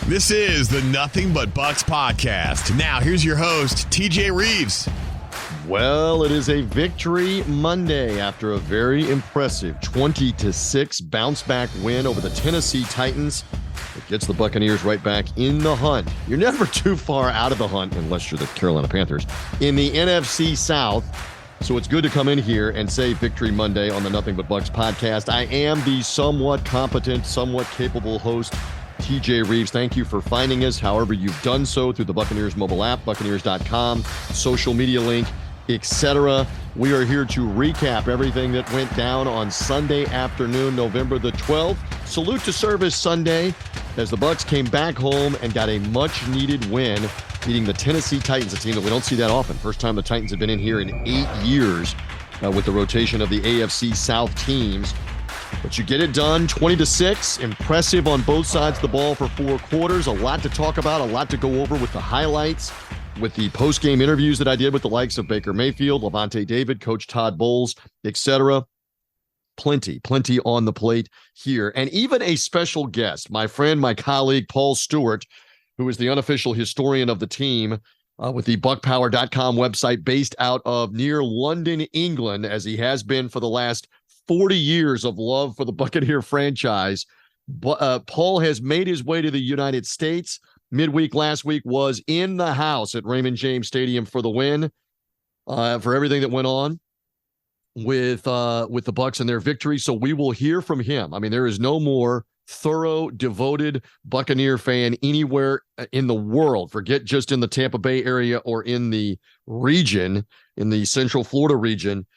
This is the Nothing But Bucs podcast. Now, here's your host, TJ Rives. Well, it is a victory Monday after a very impressive 20-6 bounce-back win over the Tennessee Titans. It gets the Buccaneers right back in the hunt. You're never too far out of the hunt, unless you're the Carolina Panthers, in the NFC South. So it's good to come in here and say Victory Monday on the Nothing But Bucs podcast. I am the somewhat competent, somewhat capable host, TJ Rives. Thank you for finding us, however you've done so, through the Buccaneers mobile app, Buccaneers.com, social media link, etc. We are here to recap everything that went down on Sunday afternoon, November the 12th. Salute to Service Sunday, as the Bucs came back home and got a much-needed win, beating the Tennessee Titans, a team that we don't see that often. First time the Titans have been in here in 8 years with the rotation of the AFC South teams. But you get it done, 20-6, impressive on both sides of the ball for 4 quarters. A lot to talk about, a lot to go over with the highlights, with the post-game interviews that I did with the likes of Baker Mayfield, Lavonte David, Coach Todd Bowles, etc. Plenty on the plate here. And even a special guest, my friend, my colleague, Paul Stewart, who is the unofficial historian of the team with the BuckPower.com website, based out of near London, England, as he has been for the last 40 years of love for the Buccaneer franchise. Paul has made his way to the United States. Midweek last week was in the house at Raymond James Stadium for the win, for everything that went on with the Bucs and their victory. So we will hear from him. I mean, there is no more thorough, devoted Buccaneer fan anywhere in the world. Forget just in the Tampa Bay area or in the region, in the Central Florida region.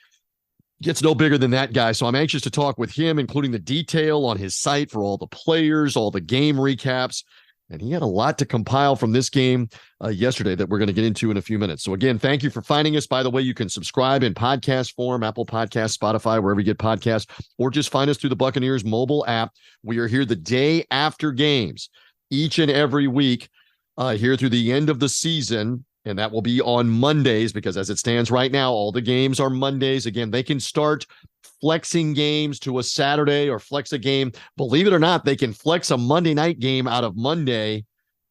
Gets no bigger than that guy. So I'm anxious to talk with him, including the detail on his site for all the players, all the game recaps. And he had a lot to compile from this game yesterday that we're going to get into in a few minutes. So again, thank you for finding us. By the way, you can subscribe in podcast form, Apple Podcasts, Spotify, wherever you get podcasts, or just find us through the Buccaneers mobile app. We are here the day after games, each and every week, here through the end of the season. And that will be on Mondays, because as it stands right now, all the games are Mondays. Again, they can start flexing games to a Saturday or flex a game. Believe it or not, they can flex a Monday night game out of Monday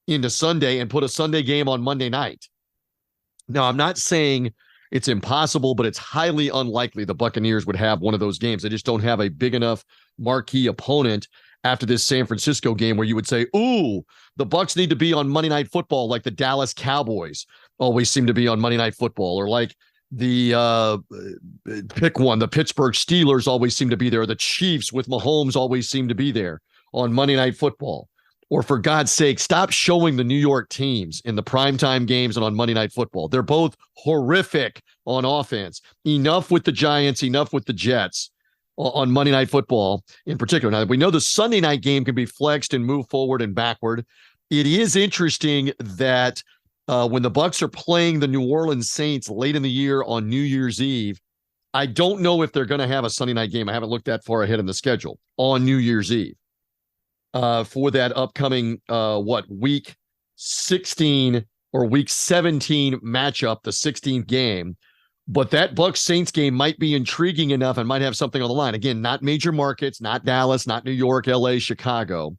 into Sunday and put a Sunday game on Monday night. Now, I'm not saying it's impossible, but it's highly unlikely the Buccaneers would have one of those games. They just don't have a big enough marquee opponent after this San Francisco game where you would say, ooh, the Bucs need to be on Monday Night Football, like the Dallas Cowboys always seem to be on Monday Night Football, or like the pick one, the Pittsburgh Steelers always seem to be there. The Chiefs with Mahomes always seem to be there on Monday Night Football. Or for God's sake, stop showing the New York teams in the primetime games and on Monday Night Football. They're both horrific on offense. Enough with the Giants, enough with the Jets on Monday Night Football in particular. Now, we know the Sunday night game can be flexed and move forward and backward. It is interesting that when the Bucs are playing the New Orleans Saints late in the year on New Year's Eve, I don't know if they're going to have a Sunday night game. I haven't looked that far ahead in the schedule on New Year's Eve for that upcoming, week 16 or week 17 matchup, the 16th game. But that Bucs Saints game might be intriguing enough and might have something on the line. Again, not major markets, not Dallas, not New York, LA, Chicago.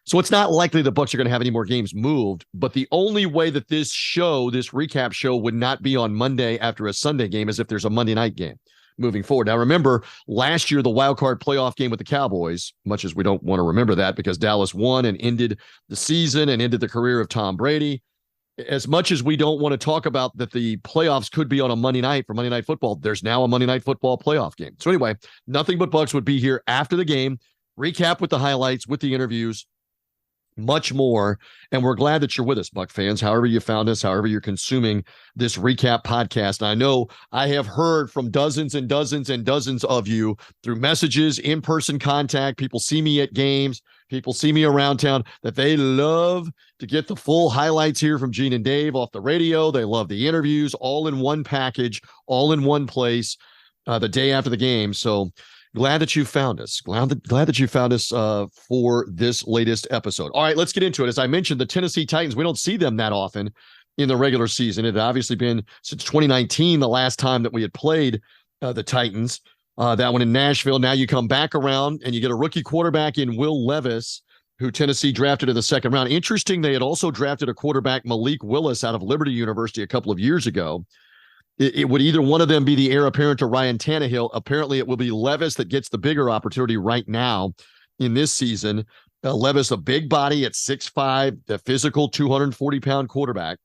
So it's not likely the Bucs are going to have any more games moved. But the only way that this recap show, would not be on Monday after a Sunday game is if there's a Monday night game moving forward. Now, remember, last year, the wild card playoff game with the Cowboys, much as we don't want to remember that because Dallas won and ended the season and ended the career of Tom Brady. As much as we don't want to talk about that the playoffs could be on a Monday night for Monday Night Football, there's now a Monday Night Football playoff game. So anyway, Nothing But Bucs would be here after the game, recap with the highlights, with the interviews, much more. And we're glad that you're with us, Buck fans, however you found us, however you're consuming this recap podcast. And I know I have heard from dozens and dozens and dozens of you through messages, in-person contact. People see me at games. People see me around town, that they love to get the full highlights here from Gene and Dave off the radio. They love the interviews, all in one package, all in one place, the day after the game. So glad that you found us. Glad that you found us for this latest episode. All right, let's get into it. As I mentioned, the Tennessee Titans, we don't see them that often in the regular season. It had obviously been since 2019, the last time that we had played the Titans. That one in Nashville. Now you come back around and you get a rookie quarterback in Will Levis who Tennessee drafted in the second round. Interesting, they had also drafted a quarterback, Malik Willis, out of Liberty University a couple of years ago. It would either one of them be the heir apparent to Ryan Tannehill. Apparently, it will be Levis that gets the bigger opportunity right now in this season. Levis, a big body at 6'5", the physical 240-pound quarterback.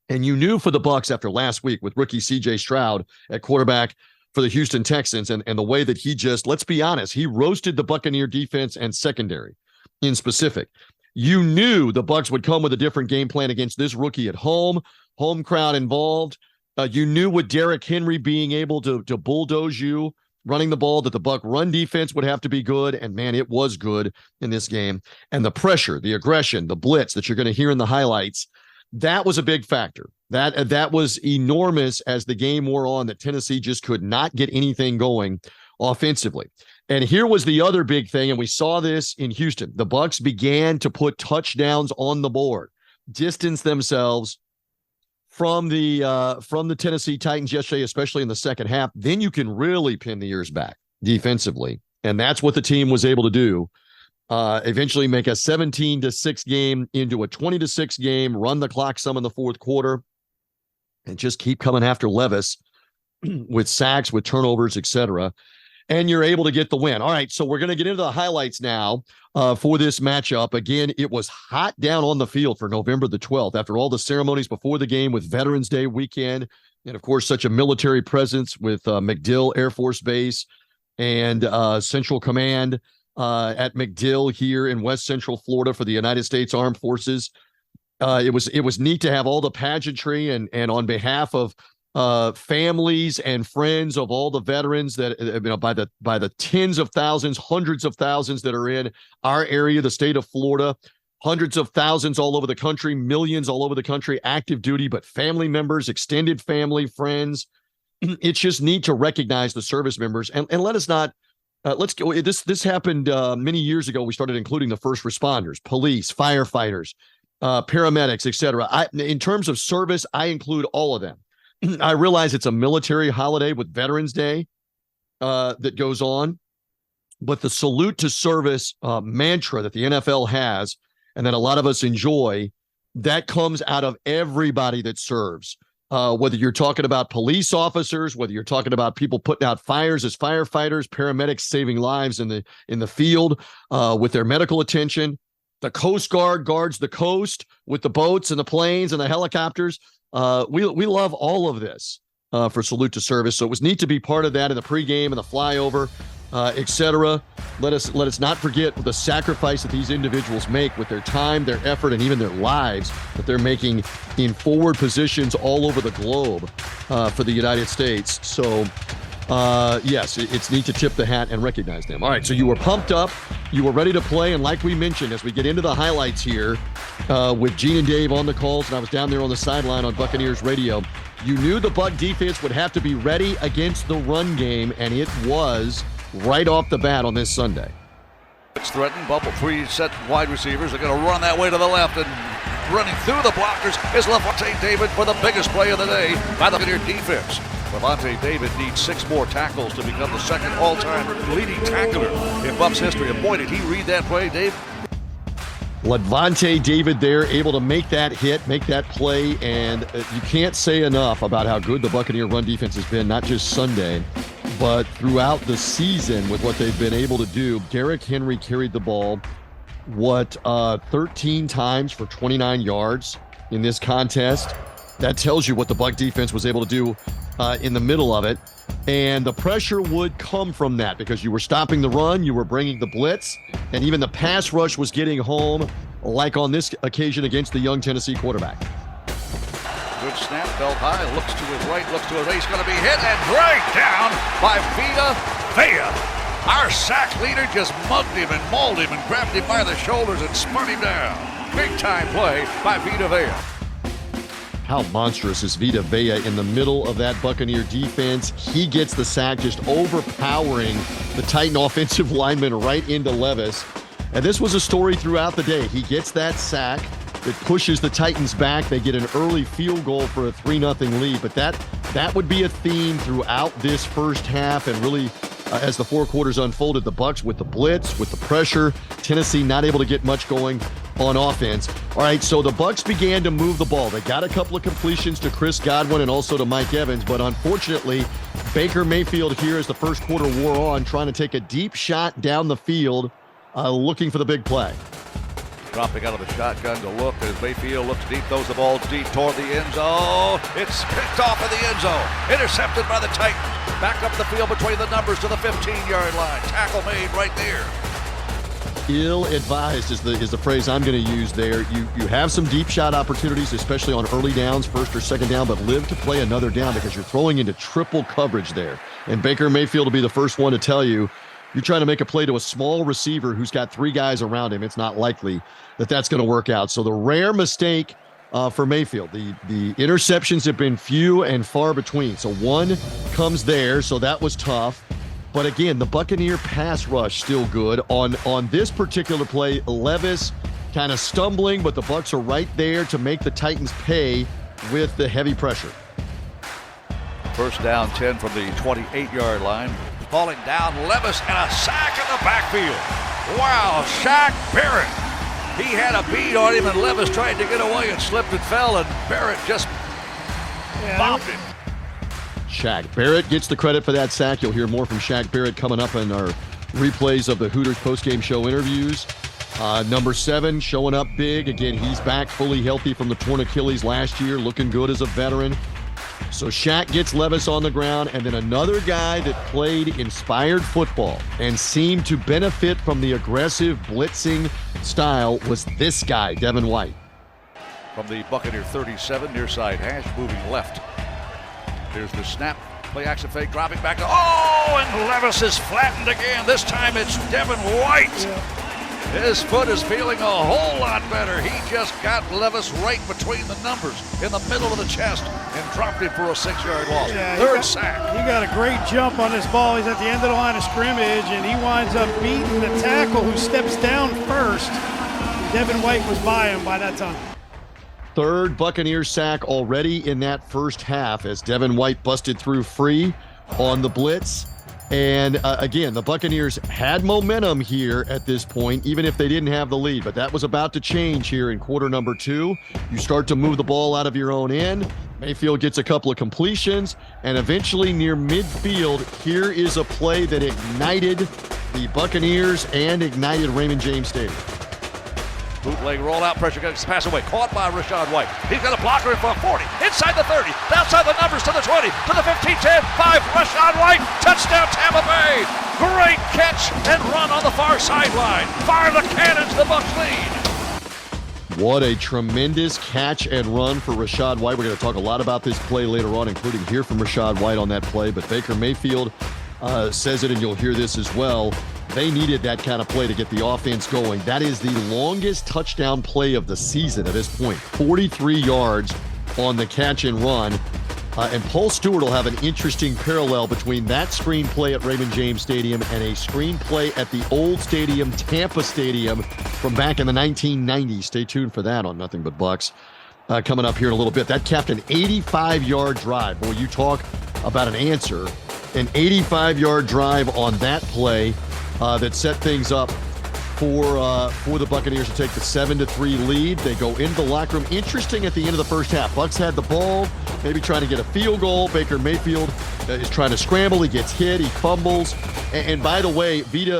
And you knew for the Bucs after last week with rookie C.J. Stroud at quarterback for the Houston Texans and the way that he just, let's be honest, he roasted the Buccaneer defense and secondary in specific. You knew the Bucs would come with a different game plan against this rookie at home crowd involved. You knew with Derrick Henry being able to bulldoze you, running the ball, that the Buc run defense would have to be good. And man, it was good in this game. And the pressure, the aggression, the blitz that you're going to hear in the highlights, that was a big factor. That was enormous as the game wore on, that Tennessee just could not get anything going offensively. And here was the other big thing, and we saw this in Houston. The Bucs began to put touchdowns on the board, distance themselves from the Tennessee Titans yesterday, especially in the second half. Then you can really pin the ears back defensively. And that's what the team was able to do. Eventually make a 17-6 game into a 20-6 game, run the clock some in the fourth quarter, and just keep coming after Levis with sacks, with turnovers, etc. And you're able to get the win. All right, so we're going to get into the highlights now for this matchup. Again, it was hot down on the field for November the 12th after all the ceremonies before the game with Veterans Day weekend. And, of course, such a military presence with MacDill Air Force Base and Central Command at MacDill here in West Central Florida for the United States Armed Forces. It was neat to have all the pageantry and on behalf of families and friends of all the veterans that, by the tens of thousands, hundreds of thousands that are in our area, the state of Florida, hundreds of thousands all over the country, millions all over the country, active duty, but family members, extended family, friends. It's just neat to recognize the service members and let us not. Let's go. This happened many years ago. We started including the first responders, police, firefighters, paramedics, etc. In terms of service, I include all of them. I realize it's a military holiday with Veterans Day that goes on, but the salute to service mantra that the NFL has and that a lot of us enjoy, that comes out of everybody that serves. Whether you're talking about police officers, whether you're talking about people putting out fires as firefighters, paramedics saving lives in the field with their medical attention, the Coast Guard guards the coast with the boats and the planes and the helicopters. We love all of this for salute to service. So it was neat to be part of that in the pregame and the flyover, etc. Let us not forget the sacrifice that these individuals make with their time, their effort, and even their lives that they're making in forward positions all over the globe for the United States. So yes, it's neat to tip the hat and recognize them. All right, so you were pumped up, you were ready to play, and like we mentioned, as we get into the highlights here with Gene and Dave on the calls, and I was down there on the sideline on Buccaneers radio, you knew the Buc defense would have to be ready against the run game, and it was right off the bat on this Sunday. It's threatened. Bubble three set wide receivers. They're going to run that way to the left, and running through the blockers is Lavonte David for the biggest play of the day by the Buccaneer defense. Lavonte David needs 6 more tackles to become the second all-time leading tackler in Bucs history. And boy, did he read that play, Dave. Lavonte David there, able to make that hit, make that play, and you can't say enough about how good the Buccaneer run defense has been, not just Sunday, but throughout the season with what they've been able to do. Derrick Henry carried the ball, 13 times for 29 yards in this contest. That tells you what the Buc defense was able to do in the middle of it. And the pressure would come from that because you were stopping the run, you were bringing the blitz, and even the pass rush was getting home, like on this occasion against the young Tennessee quarterback. Good snap, belt high, looks to his right, looks to his right. He's going to be hit and dragged down by Vita Vea. Our sack leader just mugged him and mauled him and grabbed him by the shoulders and spun him down. Big time play by Vita Vea. How monstrous is Vita Vea in the middle of that Buccaneer defense? He gets the sack, just overpowering the Titan offensive lineman right into Levis. And this was a story throughout the day. He gets that sack that pushes the Titans back. They get an early field goal for a 3-0 lead. But that would be a theme throughout this first half and really as the four quarters unfolded. The Bucs with the blitz, with the pressure. Tennessee not able to get much going on offense. All right, so the Bucs began to move the ball. They got a couple of completions to Chris Godwin and also to Mike Evans, but unfortunately, Baker Mayfield here as the first quarter wore on, trying to take a deep shot down the field, looking for the big play. Dropping out of the shotgun to look as Mayfield looks deep, throws the ball deep toward the end zone. It's picked off in the end zone. Intercepted by the Titans. Back up the field between the numbers to the 15-yard line. Tackle made right there. Ill-advised is the phrase I'm going to use there. You have some deep shot opportunities, especially on early downs, first or second down, but live to play another down because you're throwing into triple coverage there. And Baker Mayfield will be the first one to tell you, you're trying to make a play to a small receiver who's got three guys around him. It's not likely that that's going to work out. So the rare mistake for Mayfield, the interceptions have been few and far between. So one comes there, so that was tough. But again, the Buccaneer pass rush still good. On this particular play, Levis kind of stumbling, but the Bucs are right there to make the Titans pay with the heavy pressure. First down 10 from the 28-yard line. Falling down, Levis, and a sack in the backfield. Wow, Shaq Barrett. He had a beat on him, and Levis tried to get away and slipped and fell, and Barrett just bopped him. Shaq Barrett gets the credit for that sack. You'll hear more from Shaq Barrett coming up in our replays of the Hooters postgame show interviews. Number 7 showing up big. Again, he's back fully healthy from the torn Achilles last year, looking good as a veteran. So Shaq gets Levis on the ground, and then another guy that played inspired football and seemed to benefit from the aggressive blitzing style was this guy, Devin White. From the Buccaneer 37, near side hash, moving left. Here's the snap, play action fake, dropping back to, and Levis is flattened again. This time it's Devin White. Yeah. His foot is feeling a whole lot better. He just got Levis right between the numbers in the middle of the chest and dropped him for a 6-yard loss. Yeah, Third sack. He got a great jump on this ball. He's at the end of the line of scrimmage, and he winds up beating the tackle who steps down first. Devin White was by him by that time. Third Buccaneers sack already in that first half as Devin White busted through free on the blitz. And again, the Buccaneers had momentum here at this point, even if they didn't have the lead. But that was about to change here in quarter number 2. You start to move the ball out of your own end. Mayfield gets a couple of completions. And eventually near midfield, here is a play that ignited the Buccaneers and ignited Raymond James Stadium. Bootleg rollout, pressure gets pass away. Caught by Rachaad White. He's got a blocker in front, 40. Inside the 30. Outside the numbers to the 20. To the 15, 10, 5. Rachaad White. Touchdown Tampa Bay. Great catch and run on the far sideline. Fire the cannons, the Bucs lead. What a tremendous catch and run for Rachaad White. We're going to talk a lot about this play later on, including hear from Rachaad White on that play. But Baker Mayfield says it, and you'll hear this as well. They needed that kind of play to get the offense going. That is the longest touchdown play of the season at this point. 43 yards on the catch and run. And Paul Stewart will have an interesting parallel between that screen play at Raymond James Stadium and a screen play at the old stadium, Tampa Stadium, from back in the 1990s. Stay tuned for that on Nothing But Bucs coming up here in a little bit. That capped an 85-yard drive. Boy, you talk about an answer. An 85-yard drive on that play that set things up for the Buccaneers to take the 7-3 lead. They go into the locker room. Interesting at the end of the first half. Bucs had the ball, maybe trying to get a field goal. Baker Mayfield is trying to scramble. He gets hit. He fumbles. And by the way, Tristan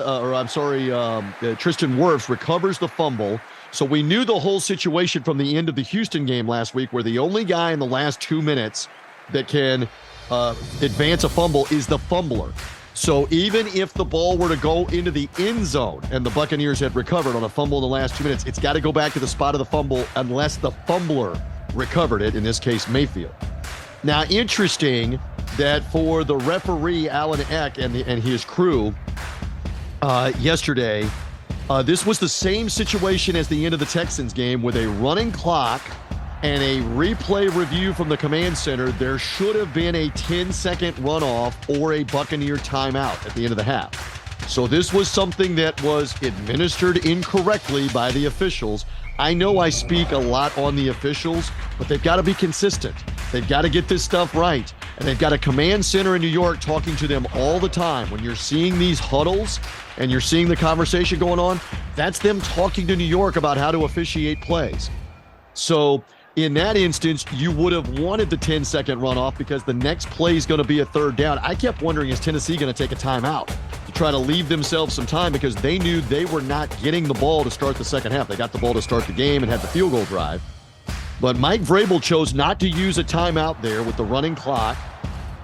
Wirfs recovers the fumble. So we knew the whole situation from the end of the Houston game last week, where the only guy in the last 2 minutes that can advance a fumble is the fumbler. So even if the ball were to go into the end zone and the Buccaneers had recovered on a fumble in the last 2 minutes, it's got to go back to the spot of the fumble unless the fumbler recovered it, in this case Mayfield. Now, interesting that for the referee, Alan Eck, and his crew yesterday, this was the same situation as the end of the Texans game with a running clock and a replay review from the command center. There should have been a 10-second runoff or a Buccaneer timeout at the end of the half. So this was something that was administered incorrectly by the officials. I know I speak a lot on the officials, but they've got to be consistent. They've got to get this stuff right. And they've got a command center in New York talking to them all the time. When you're seeing these huddles and you're seeing the conversation going on, that's them talking to New York about how to officiate plays. So in that instance, you would have wanted the 10-second runoff because the next play is going to be a third down. I kept wondering, is Tennessee going to take a timeout to try to leave themselves some time because they knew they were not getting the ball to start the second half. They got the ball to start the game and had the field goal drive. But Mike Vrabel chose not to use a timeout there with the running clock.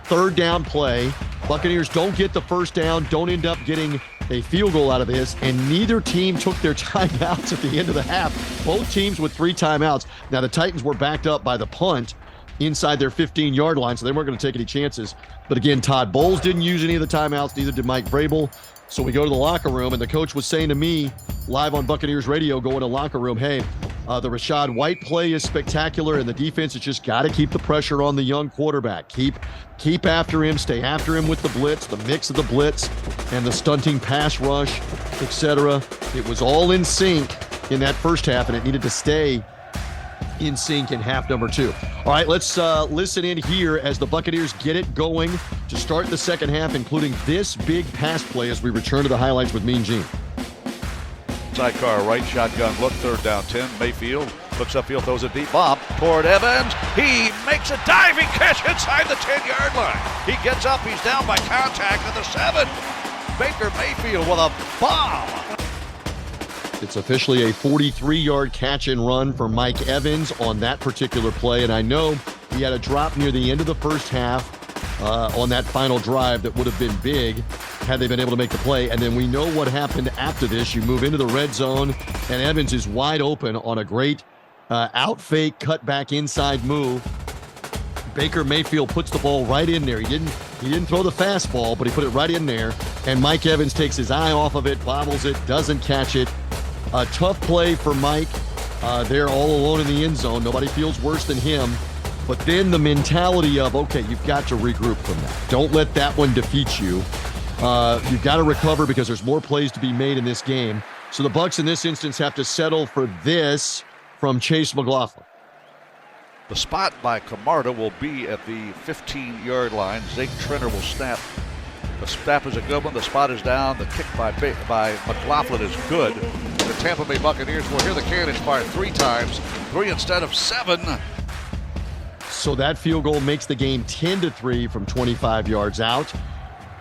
Third down play. Buccaneers don't get the first down, don't end up getting a field goal out of this, and neither team took their timeouts at the end of the half. Both teams with 3 timeouts. Now, the Titans were backed up by the punt inside their 15-yard line, so they weren't going to take any chances. But again, Todd Bowles didn't use any of the timeouts, neither did Mike Vrabel. So we go to the locker room, and the coach was saying to me, live on Buccaneers radio, going to locker room, hey, the Rachaad White play is spectacular, and the defense has just got to keep the pressure on the young quarterback. Keep after him, stay after him with the blitz, the mix of the blitz, and the stunting pass rush, etc. It was all in sync in that first half, and it needed to stay in sync in half number 2. All right, let's listen in here as the Buccaneers get it going to start the second half, including this big pass play as we return to the highlights with Mean Gene. Sidecar right, shotgun look, third down 10. Mayfield looks upfield, throws a deep bomb toward Evans. He makes a diving catch inside the 10-yard line. He gets up, he's down by contact at the 7. Baker Mayfield with a bomb. It's officially a 43-yard catch and run for Mike Evans on that particular play, and I know he had a drop near the end of the first half on that final drive that would have been big had they been able to make the play. And then we know what happened after this. You move into the red zone, and Evans is wide open on a great out fake, cut back inside move. Baker Mayfield puts the ball right in there. He didn't throw the fastball, but he put it right in there. And Mike Evans takes his eye off of it, bobbles it, doesn't catch it. A tough play for Mike. They're all alone in the end zone. Nobody feels worse than him. But then the mentality of, okay, you've got to regroup from that. Don't let that one defeat you. You've got to recover because there's more plays to be made in this game. So the Bucs in this instance have to settle for this from Chase McLaughlin. The spot by Camarda will be at the 15-yard line. Zeke Trenner will snap. The snap is a good one. The spot is down. The kick by McLaughlin is good. The Tampa Bay Buccaneers will hear the cannons fire 3 times. 3 instead of 7. So that field goal makes the game 10-3 from 25 yards out.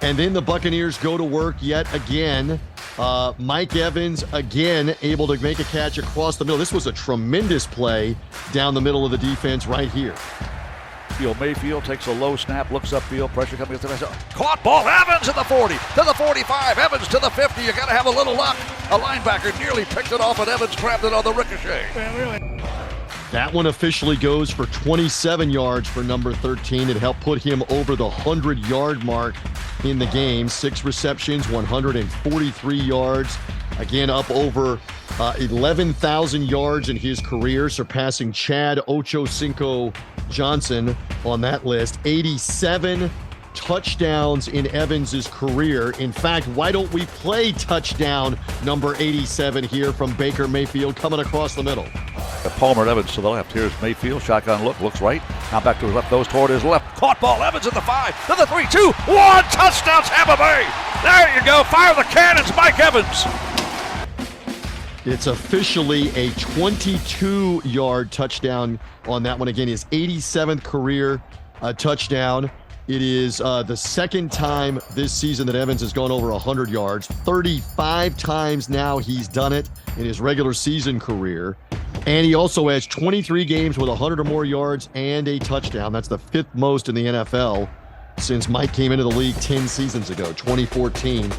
And then the Buccaneers go to work yet again. Mike Evans, again, able to make a catch across the middle. This was a tremendous play down the middle of the defense right here. Mayfield takes a low snap, looks upfield, pressure coming at the rest. Caught ball, Evans at the 40, to the 45, Evans to the 50. You got to have a little luck. A linebacker nearly picked it off, and Evans grabbed it on the ricochet. That one officially goes for 27 yards for number 13. It helped put him over the 100-yard mark in the game. 6 receptions, 143 yards. Again, up over 11,000 yards in his career, surpassing Chad Ochocinco Johnson on that list. 87 touchdowns in Evans' career. In fact, why don't we play touchdown number 87 here from Baker Mayfield coming across the middle? Palmer and Evans to the left. Here's Mayfield. Shotgun look. Looks right. Now back to his left. Those toward his left. Caught ball. Evans at the 5. To the 3, 2, 1. Touchdown Tampa Bay. There you go. Fire the cannons. Mike Evans. It's officially a 22-yard touchdown on that one. Again, his 87th career touchdown. It is the second time this season that Evans has gone over 100 yards. 35 times now he's done it in his regular season career. And he also has 23 games with 100 or more yards and a touchdown. That's the 5th most in the NFL since Mike came into the league 10 seasons ago, 2014.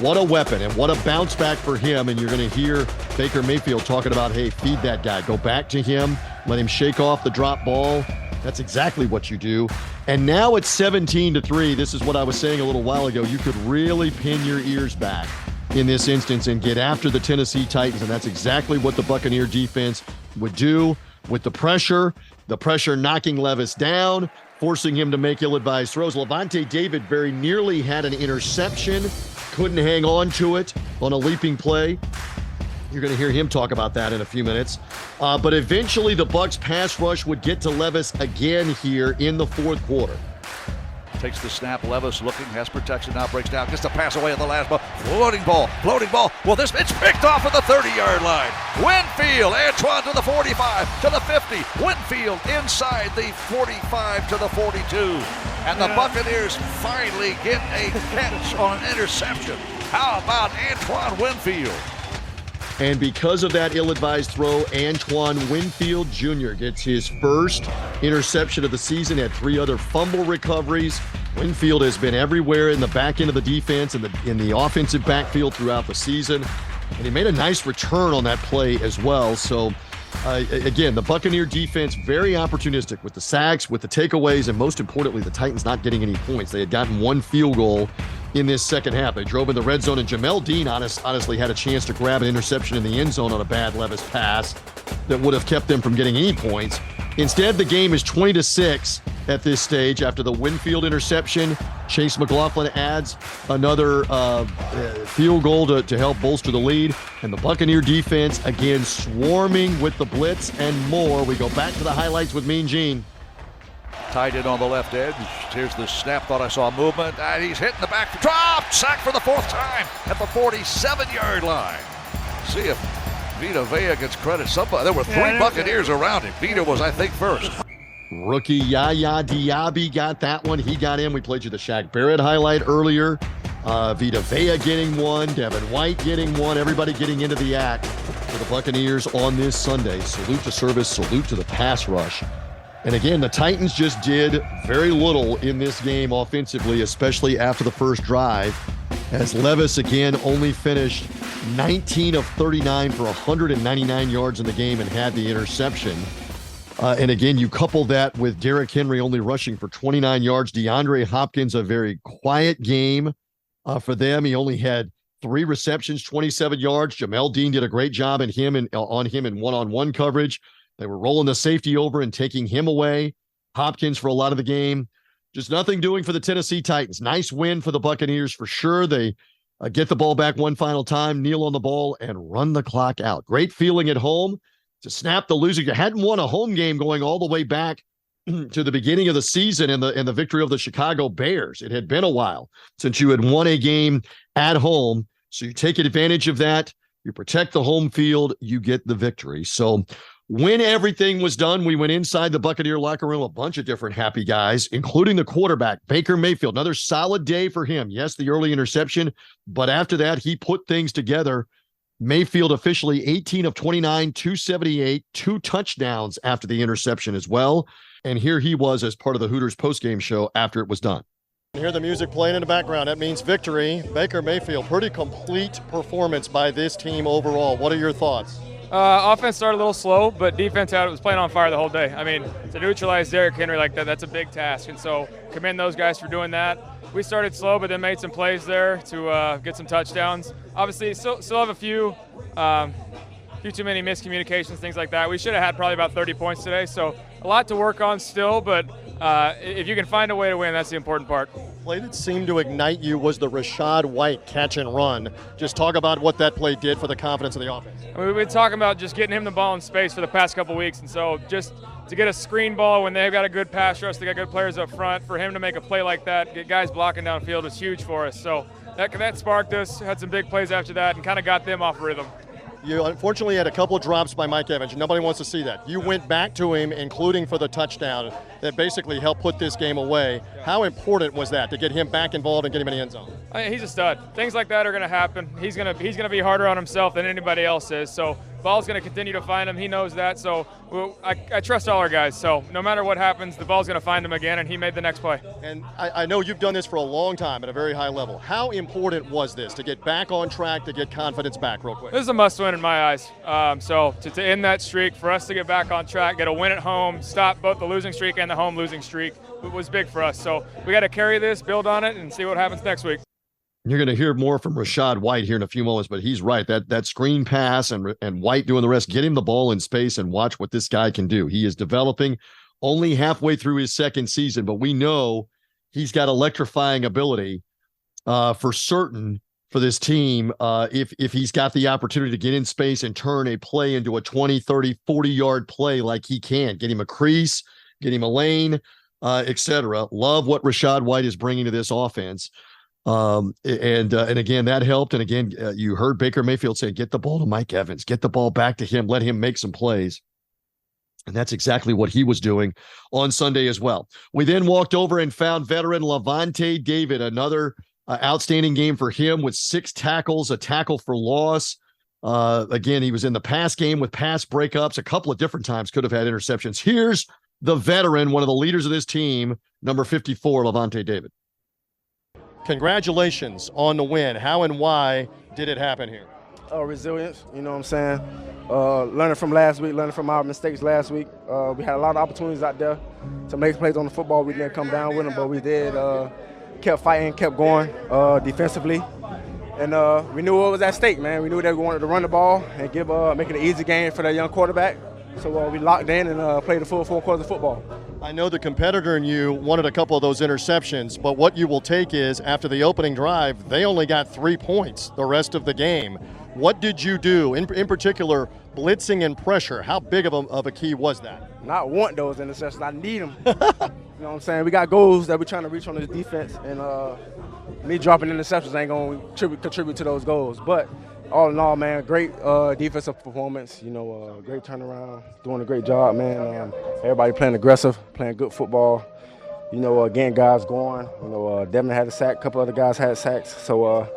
What a weapon and what a bounce back for him. And you're going to hear Baker Mayfield talking about, hey, feed that guy. Go back to him. Let him shake off the drop ball. That's exactly what you do. And now it's 17-3. This is what I was saying a little while ago. You could really pin your ears back in this instance and get after the Tennessee Titans. And that's exactly what the Buccaneer defense would do with the pressure knocking Levis down, forcing him to make ill-advised throws. Lavonte David very nearly had an interception, couldn't hang on to it on a leaping play. You're going to hear him talk about that in a few minutes. But eventually the Bucs pass rush would get to Levis again here in the fourth quarter. Takes the snap. Levis looking, has protection, now breaks down. Gets a pass away at the last ball. Floating ball. Well, it's picked off at the 30-yard line. Winfield, Antoine to the 45, to the 50. Winfield inside the 45 to the 42. And the Buccaneers finally get a catch on an interception. How about Antoine Winfield? And because of that ill-advised throw, Antoine Winfield Jr. gets his first interception of the season, had 3 other fumble recoveries. Winfield has been everywhere in the back end of the defense and in the offensive backfield throughout the season. And he made a nice return on that play as well. So, again, the Buccaneer defense very opportunistic with the sacks, with the takeaways, and most importantly, the Titans not getting any points. They had gotten 1 field goal in this second half. They drove in the red zone, and Jamel Dean honestly had a chance to grab an interception in the end zone on a bad Levis pass that would have kept them from getting any points. Instead, the game is 20-6 at this stage after the Winfield interception. Chase McLaughlin adds another field goal to help bolster the lead. And the Buccaneer defense, again, swarming with the blitz and more. We go back to the highlights with Mean Gene. Tied in on the left edge. Here's the snap. Thought I saw movement. And he's hitting the back. Drop! Sack for the 4th time at the 47-yard line. See if Vita Vea gets credit. There were 3 Buccaneers around him. Vita was, I think, first. Rookie Yaya Diaby got that one. He got in. We played you the Shaq Barrett highlight earlier. Vita Vea getting one. Devin White getting one. Everybody getting into the act for the Buccaneers on this Sunday. Salute to service. Salute to the pass rush. And again, the Titans just did very little in this game offensively, especially after the first drive, as Levis again only finished 19 of 39 for 199 yards in the game and had the interception. And again, you couple that with Derrick Henry only rushing for 29 yards. DeAndre Hopkins, a very quiet game for them. He only had 3 receptions, 27 yards. Jamel Dean did a great job on him in one-on-one coverage. They were rolling the safety over and taking him away. Hopkins for a lot of the game. Just nothing doing for the Tennessee Titans. Nice win for the Buccaneers for sure. They get the ball back one final time, kneel on the ball, and run the clock out. Great feeling at home to snap the loser. You hadn't won a home game going all the way back to the beginning of the season and the victory of the Chicago Bears. It had been a while since you had won a game at home. So you take advantage of that. You protect the home field. You get the victory. So when everything was done, we went inside the Buccaneer locker room, a bunch of different happy guys, including the quarterback, Baker Mayfield. Another solid day for him. Yes, the early interception, but after that, he put things together. Mayfield officially 18 of 29, 278, 2 touchdowns after the interception as well. And here he was as part of the Hooters postgame show after it was done. Hear the music playing in the background. That means victory. Baker Mayfield, pretty complete performance by this team overall. What are your thoughts? Offense started a little slow, but defense was playing on fire the whole day. I mean, to neutralize Derrick Henry like that, that's a big task. And so commend those guys for doing that. We started slow, but then made some plays there to get some touchdowns. Obviously, still have a few too many miscommunications, things like that. We should have had probably about 30 points today, so a lot to work on still, but if you can find a way to win, that's the important part. Play that seemed to ignite you was the Rachaad White catch and run. Just talk about what that play did for the confidence of the offense. I mean, we've been talking about just getting him the ball in space for the past couple weeks, and so just to get a screen ball when they've got a good pass rush, they got good players up front, for him to make a play like that, get guys blocking downfield was huge for us. So that sparked us, had some big plays after that, and kind of got them off rhythm. You unfortunately had a couple of drops by Mike Evans. Nobody wants to see that. You went back to him, including for the touchdown that basically helped put this game away. How important was that to get him back involved and get him in the end zone? I mean, he's a stud. Things like that are going to happen. He's going to be harder on himself than anybody else is. So ball's going to continue to find him. He knows that. So I trust all our guys. So no matter what happens, the ball's going to find him again, and he made the next play. And I know you've done this for a long time at a very high level. How important was this to get back on track, to get confidence back real quick? This is a must-win in my eyes. So to end that streak, for us to get back on track, get a win at home, stop both the losing streak and the home losing streak, it was big for us. So we got to carry this, build on it, and see what happens next week. You're going to hear more from Rachaad White here in a few moments, but he's right. That screen pass and White doing the rest, get him the ball in space and watch what this guy can do. He is developing only halfway through his second season, but we know he's got electrifying ability for certain. for this team if he's got the opportunity to get in space and turn a play into a 20, 30, 40-yard play like he can. Get him a crease, get him a lane, etc. Love what Rachaad White is bringing to this offense. And again, that helped. And again, you heard Baker Mayfield say, get the ball to Mike Evans, get the ball back to him, let him make some plays. And that's exactly what he was doing on Sunday as well. We then walked over and found veteran Lavonte David, another outstanding game for him with 6 tackles, a tackle for loss. Again, he was in the pass game with pass breakups a couple of different times, could have had interceptions. Here's the veteran, one of the leaders of this team, number 54, Lavonte David. Congratulations on the win. How and why did it happen here? Resilience, you know what I'm saying? Learning from last week, learning from our mistakes last week. We had a lot of opportunities out there to make plays on the football. We didn't come down with them, but we did. Kept fighting, kept going defensively. And we knew what was at stake, man. We knew they wanted to run the ball and make it an easy game for that young quarterback. So we locked in and played the full 4 quarters of football. I know the competitor in you wanted a couple of those interceptions, but what you will take is after the opening drive, they only got 3 points the rest of the game. What did you do, in particular, blitzing and pressure? How big of a key was that? Not want those interceptions. I need them. You know what I'm saying? We got goals that we're trying to reach on this defense, and me dropping interceptions ain't going to contribute to those goals. But all in all, man, great defensive performance. You know, great turnaround, doing a great job, man. Everybody playing aggressive, playing good football. You know, getting guys going. You know, Devin had a sack, a couple other guys had sacks. So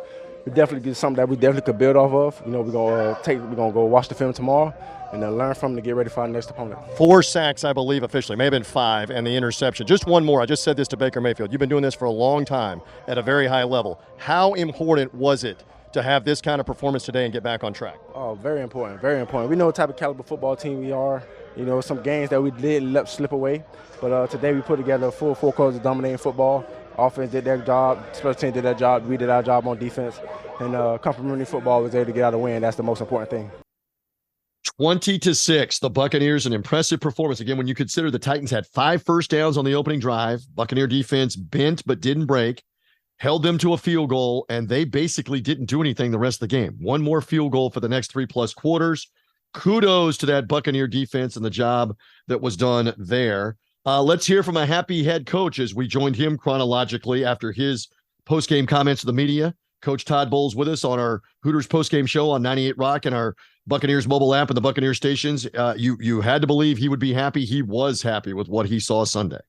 we definitely get something that we definitely could build off of. You know, we're gonna go watch the film tomorrow and then learn from them to get ready for our next opponent. 4 sacks, I believe, officially. May have been 5, and the interception. Just one more. I just said this to Baker Mayfield. You've been doing this for a long time at a very high level. How important was it to have this kind of performance today and get back on track? Oh, very important, very important. We know what type of caliber football team we are. You know, some games that we did let slip away. But today we put together a full 4 quarters of dominating football. Offense did their job, special team did their job, we did our job on defense. And complementary football was able to get out a win. That's the most important thing. 20-6, the Buccaneers, an impressive performance. Again, when you consider the Titans had 5 first downs on the opening drive, Buccaneer defense bent but didn't break, held them to a field goal, and they basically didn't do anything the rest of the game. 1 more field goal for the next 3+ quarters. Kudos to that Buccaneer defense and the job that was done there. Let's hear from a happy head coach as we joined him chronologically after his postgame comments to the media. Coach Todd Bowles with us on our Hooters postgame show on 98 Rock and our Buccaneers mobile app and the Buccaneers stations. You had to believe he would be happy. He was happy with what he saw Sunday.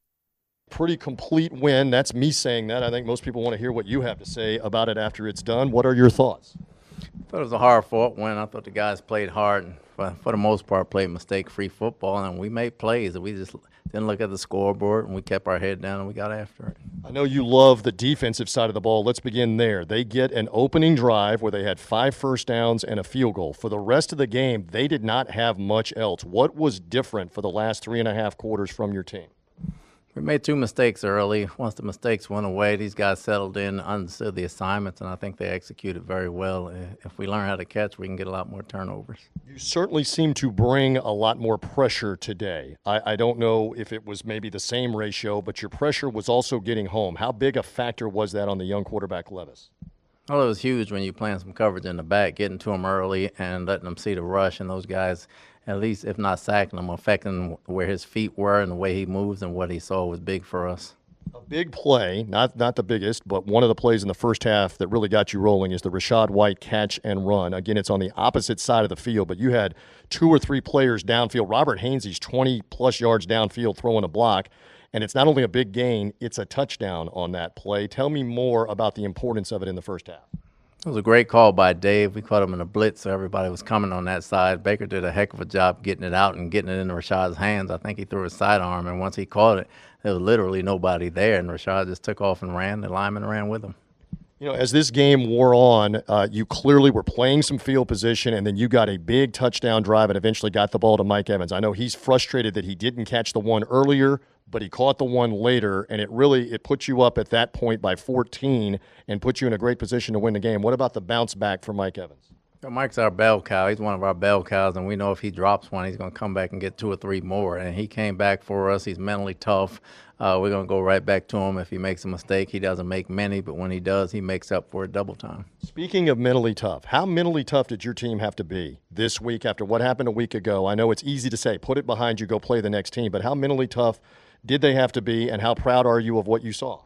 Pretty complete win. That's me saying that. I think most people want to hear what you have to say about it after it's done. What are your thoughts? I thought it was a hard-fought win. I thought the guys played hard and for the most part played mistake-free football, and we made plays. We just didn't look at the scoreboard, and we kept our head down, and we got after it. I know you love the defensive side of the ball. Let's begin there. They get an opening drive where they had 5 first downs and a field goal. For the rest of the game, they did not have much else. What was different for the last 3.5 quarters from your team? We made 2 mistakes early. Once the mistakes went away, these guys settled in, understood the assignments, and I think they executed very well. If we learn how to catch, we can get a lot more turnovers. You certainly seem to bring a lot more pressure today. I don't know if it was maybe the same ratio, but your pressure was also getting home. How big a factor was that on the young quarterback Levis? Well, it was huge when you're playing some coverage in the back, getting to them early and letting them see the rush, and those guys, at least if not sacking him, affecting where his feet were and the way he moves, and what he saw was big for us. A big play, not the biggest, but one of the plays in the first half that really got you rolling is the Rachaad White catch and run. Again, it's on the opposite side of the field, but you had 2 or 3 players downfield. Robert Hainsey's 20-plus yards downfield throwing a block, and it's not only a big gain, it's a touchdown on that play. Tell me more about the importance of it in the first half. It was a great call by Dave. We caught him in a blitz, so everybody was coming on that side. Baker did a heck of a job getting it out and getting it into Rashad's hands. I think he threw a sidearm, and once he caught it, there was literally nobody there, and Rashad just took off and ran. The lineman ran with him. You know, as this game wore on, you clearly were playing some field position, and then you got a big touchdown drive and eventually got the ball to Mike Evans. I know he's frustrated that he didn't catch the one earlier, but he caught the one later, and it put you up at that point by 14 and put you in a great position to win the game. What about the bounce back for Mike Evans? Mike's our bell cow. He's one of our bell cows, and we know if he drops one, he's going to come back and get 2 or 3 more. And he came back for us. He's mentally tough. We're going to go right back to him. If he makes a mistake, he doesn't make many, but when he does, he makes up for it double time. Speaking of mentally tough, how mentally tough did your team have to be this week after what happened a week ago? I know it's easy to say, put it behind you, go play the next team, but how mentally tough did they have to be, and how proud are you of what you saw?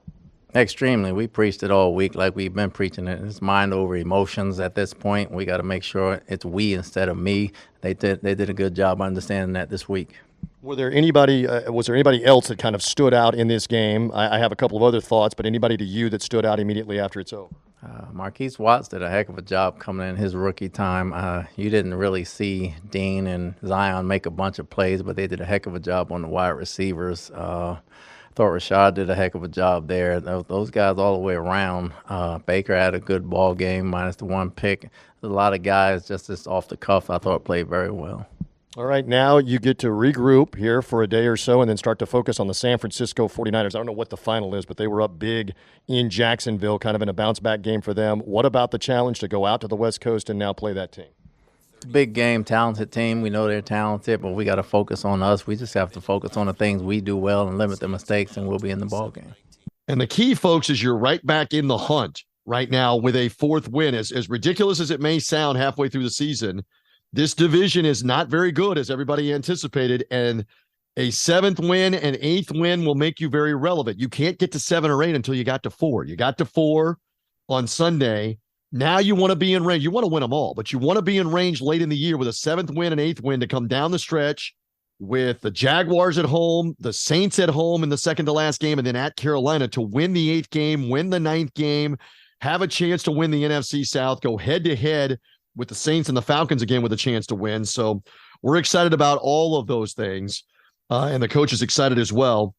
Extremely. We preached it all week like we've been preaching it. It's mind over emotions at this point. We got to make sure it's we instead of me. They did a good job understanding that this week. Was there anybody else that kind of stood out in this game? I have a couple of other thoughts, but anybody to you that stood out immediately after it's over? Marquise Watts did a heck of a job coming in his rookie time. You didn't really see Dean and Zion make a bunch of plays, but they did a heck of a job on the wide receivers. I thought Rashad did a heck of a job there. Those guys all the way around. Baker had a good ball game, minus the 1 pick. A lot of guys just off the cuff I thought played very well. All right, now you get to regroup here for a day or so and then start to focus on the San Francisco 49ers. I don't know what the final is, but they were up big in Jacksonville, kind of in a bounce-back game for them. What about the challenge to go out to the West Coast and now play that team? Big game, talented team. We know they're talented, but we got to focus on us. We just have to focus on the things we do well and limit the mistakes, and we'll be in the ball game. And the key, folks, is you're right back in the hunt right now with a 4th win. As ridiculous as it may sound halfway through the season, this division is not very good as everybody anticipated, and a 7th win and 8th win will make you very relevant. You can't get to 7 or 8 until you got to 4. You got to 4 on Sunday. Now you want to be in range. You want to win them all, but you want to be in range late in the year with a 7th win and 8th win to come down the stretch with the Jaguars at home, the Saints at home in the second to last game, and then at Carolina to win the 8th game, win the 9th game, have a chance to win the NFC South, go head-to-head with the Saints and the Falcons again with a chance to win. So we're excited about all of those things, and the coach is excited as well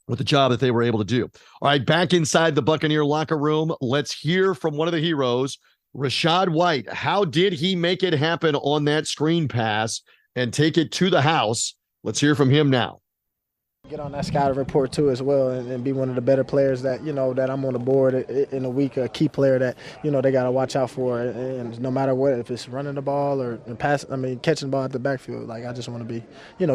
with the job that they were able to do. All right, back inside the Buccaneer locker room, let's hear from one of the heroes, Rachaad White. How did he make it happen on that screen pass and take it to the house? Let's hear from him now. Get on that scouting report too as well, and be one of the better players that that I'm on the board in a week, a key player that they got to watch out for, and no matter what, if it's running the ball or catching the ball at the backfield, like I just want to be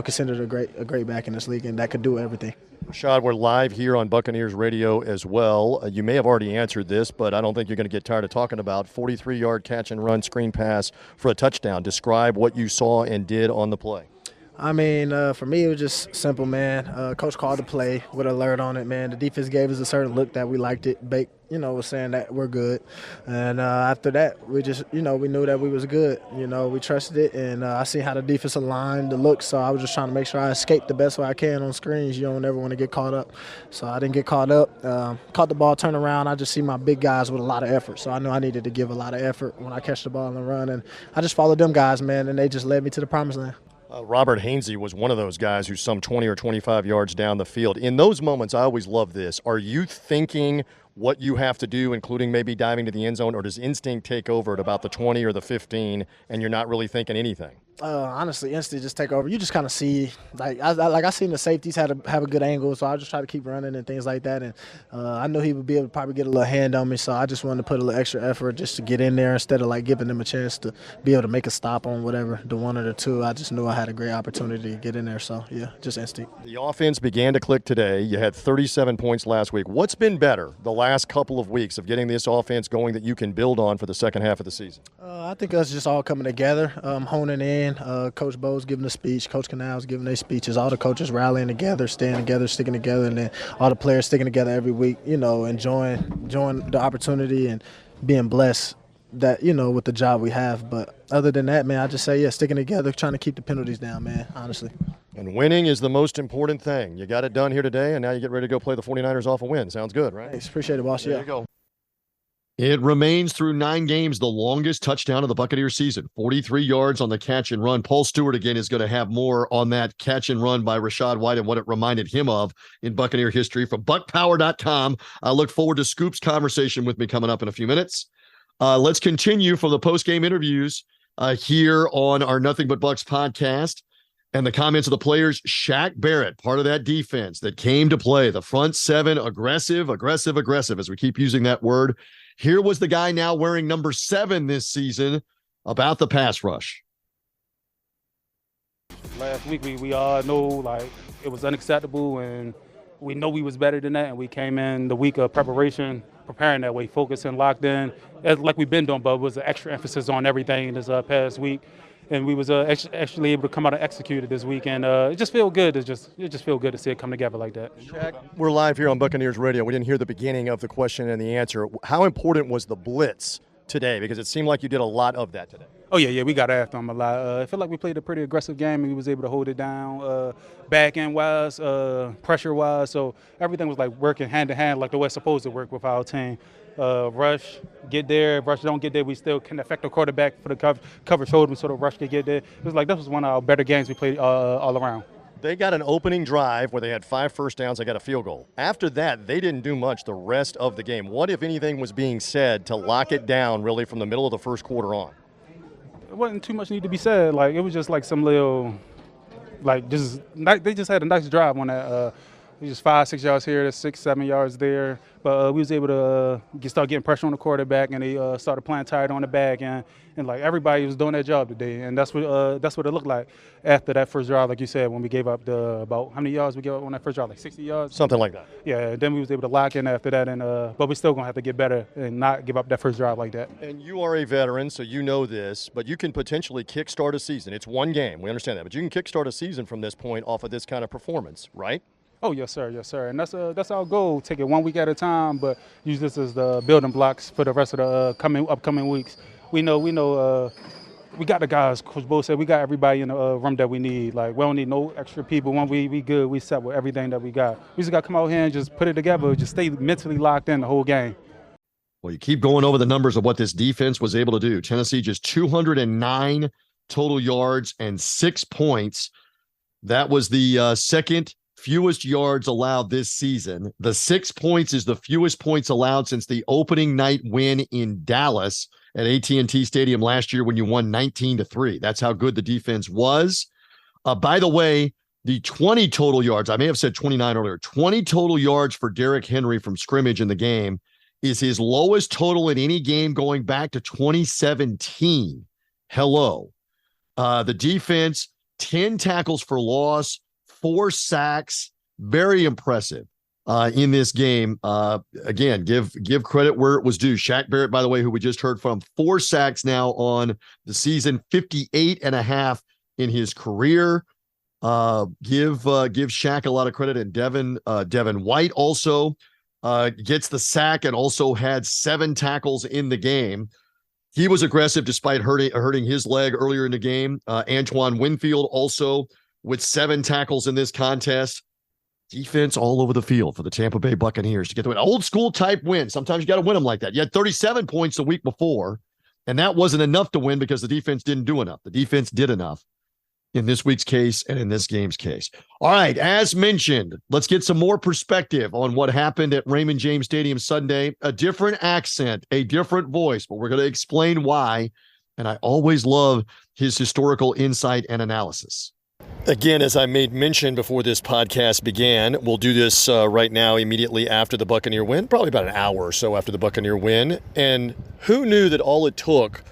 considered a great back in this league, and that could do everything. Rashad, we're live here on Buccaneers Radio as well. You may have already answered this, but I don't think you're going to get tired of talking about 43-yard catch and run screen pass for a touchdown. Describe what you saw and did on the play. I mean, for me, it was just simple, man. Coach called the play with an alert on it, man. The defense gave us a certain look that we liked it. Bake, was saying that we're good. And after that, we just, we knew that we was good. We trusted it, and I seen how the defense aligned the look, so I was just trying to make sure I escaped the best way I can on screens. You don't ever want to get caught up. So I didn't get caught up. Caught the ball, turn around. I just see my big guys with a lot of effort, so I knew I needed to give a lot of effort when I catch the ball and run. And I just followed them guys, man, and they just led me to the promised land. Robert Hainsey was one of those guys who's some 20 or 25 yards down the field. In those moments, I always love this. Are you thinking what you have to do, including maybe diving to the end zone, or does instinct take over at about the 20 or the 15 and you're not really thinking anything? Honestly, instinct just take over. You just kind of see, I seen the safeties have a good angle, so I just try to keep running and things like that. And I knew he would be able to probably get a little hand on me, so I just wanted to put a little extra effort just to get in there instead of giving them a chance to be able to make a stop on whatever, the 1 or the 2. I just knew I had a great opportunity to get in there, so yeah, just instinct. The offense began to click today. You had 37 points last week. What's been better the last couple of weeks of getting this offense going that you can build on for the second half of the season? I think us just all coming together, honing in. Coach Bowles giving a speech, Coach Canals giving their speeches, all the coaches rallying together, staying together, sticking together, and then all the players sticking together every week, enjoying the opportunity and being blessed that, with the job we have. But other than that, man, I just say, sticking together, trying to keep the penalties down, man, honestly. And winning is the most important thing. You got it done here today, and now you get ready to go play the 49ers off a win. Sounds good, right? Thanks. Appreciate it, boss. There you go. It remains through 9 games the longest touchdown of the Buccaneers season, 43 yards on the catch and run. Paul Stewart again is going to have more on that catch and run by Rachaad White and what it reminded him of in Buccaneer history from buckpower.com. I look forward to Scoop's conversation with me coming up in a few minutes. Let's continue from the postgame interviews here on our Nothing But Bucs podcast and the comments of the players. Shaq Barrett, part of that defense that came to play, the front 7, aggressive, as we keep using that word. Here was the guy now wearing number 7 this season, about the pass rush. Last week, we all know, like, it was unacceptable, and we know we was better than that, and we came in the week of preparation, preparing that way, focusing, locked in, like we've been doing, but it was an extra emphasis on everything this past week, and we was actually able to come out and execute it this week, and it just feel good. It just feel good to see it come together like that. Shaq, we're live here on Buccaneers Radio. We didn't hear the beginning of the question and the answer. How important was the blitz today? Because it seemed like you did a lot of that today. Oh, yeah, we got after them a lot. I feel like we played a pretty aggressive game, and we was able to hold it down back-end-wise, pressure-wise. So everything was, like, working hand-to-hand like the way it's supposed to work with our team. Rush, get there. If Rush don't get there, we still can affect the quarterback for the coverage hold him so the Rush can get there. It was like this was one of our better games we played all around. They got an opening drive where they had 5 first downs. They got a field goal. After that, they didn't do much the rest of the game. What, if anything, was being said to lock it down really from the middle of the first quarter on? It wasn't too much need to be said. Like, it was just like some little, like, they just had a nice drive on that. We just 5-6 yards here, 6-7 yards there. But we was able to start getting pressure on the quarterback, and they started playing tight on the back, and like everybody was doing their job today. And that's what it looked like after that first drive, like you said, when we gave up about how many yards we gave up on that first drive, like 60 yards, something like that. Yeah. Then we was able to lock in after that, and but we're still gonna have to get better and not give up that first drive like that. And you are a veteran, so you know this, but you can potentially kickstart a season. It's one game, we understand that, but you can kickstart a season from this point off of this kind of performance, right? Oh, yes, sir. And that's our goal. Take it 1 week at a time, but use this as the building blocks for the rest of the upcoming weeks. We know. We got the guys. Coach Bowles said we got everybody in the room that we need. Like, we don't need no extra people. When we good, we set with everything that we got. We just got to come out here and just put it together. Just stay mentally locked in the whole game. Well, you keep going over the numbers of what this defense was able to do. Tennessee just 209 total yards and 6 points. That was the second fewest yards allowed this season. The 6 points is the fewest points allowed since the opening night win in Dallas at AT&T Stadium last year when you won 19-3. That's how good the defense was. By the way, the 20 total yards, I may have said 29 earlier, 20 total yards for Derrick Henry from scrimmage in the game is his lowest total in any game going back to 2017. Hello. The defense, 10 tackles for loss, 4 sacks, very impressive in this game. Again, give credit where it was due. Shaq Barrett, by the way, who we just heard from, 4 sacks now on the season, 58.5 in his career. Give Shaq a lot of credit, and Devin White also gets the sack and also had 7 tackles in the game. He was aggressive despite hurting his leg earlier in the game. Antoine Winfield also with 7 tackles in this contest. Defense all over the field for the Tampa Bay Buccaneers to get the win. Old school type win. Sometimes you got to win them like that. You had 37 points the week before, and that wasn't enough to win because the defense didn't do enough. The defense did enough in this week's case and in this game's case. All right, as mentioned, let's get some more perspective on what happened at Raymond James Stadium Sunday. A different accent, a different voice, but we're going to explain why. And I always love his historical insight and analysis. Again, as I made mention before this podcast began, we'll do this right now immediately after the Buccaneer win, probably about an hour or so after the Buccaneer win. And who knew that all it took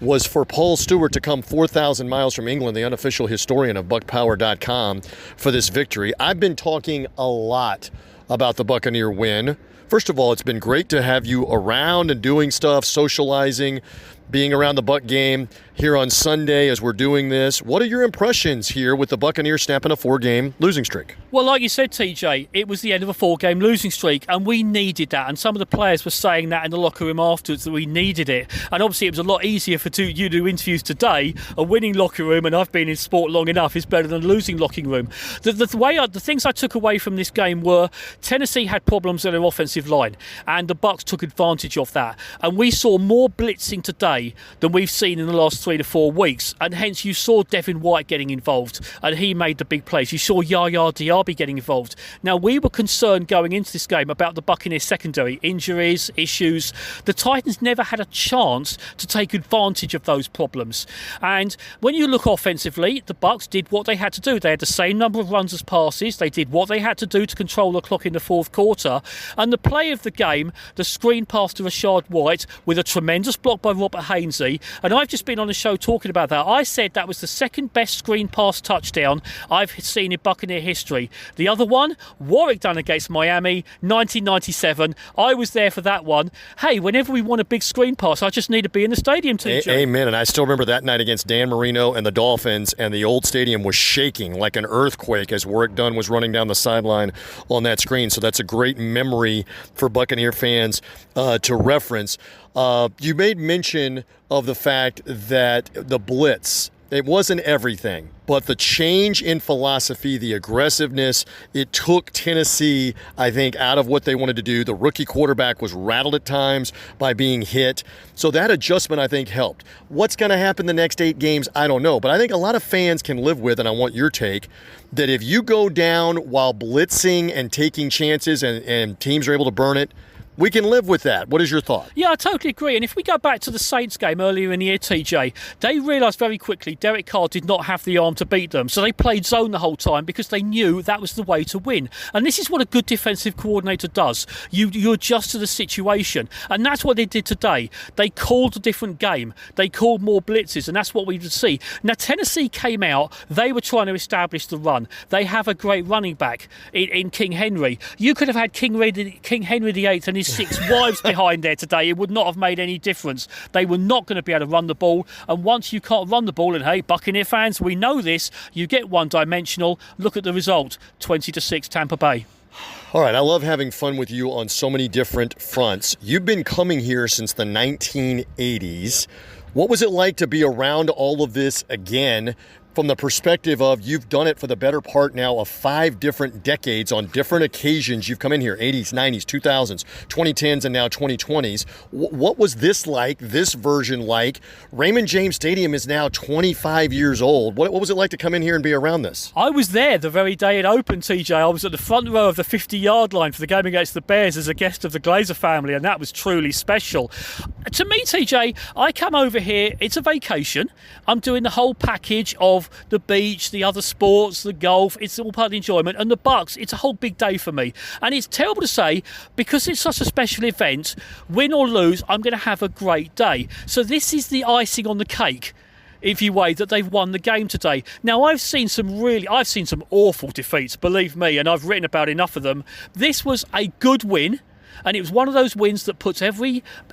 was for Paul Stewart to come 4,000 miles from England, the unofficial historian of BuckPower.com, for this victory. I've been talking a lot about the Buccaneer win. First of all, it's been great to have you around and doing stuff, socializing, being around the Buck game here on Sunday as we're doing this. What are your impressions here with the Buccaneers snapping a 4-game losing streak? Well, like you said, TJ, it was the end of a 4-game losing streak, and we needed that. And some of the players were saying that in the locker room afterwards, that we needed it. And obviously, it was a lot easier for you to do interviews today. A winning locker room, and I've been in sport long enough, is better than a losing locker room. The things I took away from this game were Tennessee had problems in their offensive line, and the Bucs took advantage of that. And we saw more blitzing today than we've seen in the last 3 to 4 weeks, and hence you saw Devin White getting involved, and he made the big plays. You saw Yaya Diaby getting involved. Now, we were concerned going into this game about the Buccaneers secondary, injuries, issues. The Titans never had a chance to take advantage of those problems. And when you look offensively, the Bucs did what they had to do. They had the same number of runs as passes. They did what they had to do to control the clock in the fourth quarter. And the play of the game, the screen pass to Rachaad White with a tremendous block by Robert Hainsey, and I've just been on the show talking about that. I said that was the second best screen pass touchdown I've seen in Buccaneer history. The other one, Warwick done against Miami, 1997. I was there for that one. Hey, whenever we want a big screen pass, I just need to be in the stadium, TJ. Amen. And I still remember that night against Dan Marino and the Dolphins, and the old stadium was shaking like an earthquake as Warwick Dunn was running down the sideline on that screen. So that's a great memory for Buccaneer fans to reference. You made mention of the fact that the blitz, it wasn't everything, but the change in philosophy, the aggressiveness, it took Tennessee, I think, out of what they wanted to do. The rookie quarterback was rattled at times by being hit. So that adjustment, I think, helped. What's going to happen the next 8 games, I don't know. But I think a lot of fans can live with, and I want your take, that if you go down while blitzing and taking chances and teams are able to burn it, we can live with that. What is your thought? Yeah, I totally agree. And if we go back to the Saints game earlier in the year, TJ, they realised very quickly Derek Carr did not have the arm to beat them. So they played zone the whole time because they knew that was the way to win. And this is what a good defensive coordinator does. You adjust to the situation. And that's what they did today. They called a different game. They called more blitzes, and that's what we would see. Now, Tennessee came out. They were trying to establish the run. They have a great running back in King Henry. You could have had King Henry VIII and his 6 wives behind there today. It would not have made any difference. They were not going to be able to run the ball. And once you can't run the ball, and hey, Buccaneer fans, we know this, you get one-dimensional. Look at the result, 20-6 Tampa Bay. All right, I love having fun with you on so many different fronts. You've been coming here since the 1980s. What was it like to be around all of this again? From the perspective of you've done it for the better part now of 5 different decades on different occasions. You've come in here, 80s, 90s, 2000s, 2010s, and now 2020s. What was this like, this version like? Raymond James Stadium is now 25 years old. What was it like to come in here and be around this? I was there the very day it opened, TJ. I was at the front row of the 50-yard line for the game against the Bears as a guest of the Glazer family, and that was truly special. To me, TJ, I come over here, it's a vacation. I'm doing the whole package of the beach, the other sports, the golf. It's all part of the enjoyment. And the Bucs, it's a whole big day for me. And it's terrible to say, because it's such a special event, win or lose, I'm going to have a great day. So this is the icing on the cake, if you weigh that they've won the game today. Now, I've seen some awful defeats, believe me, and I've written about enough of them. This was a good win. And it was one of those wins that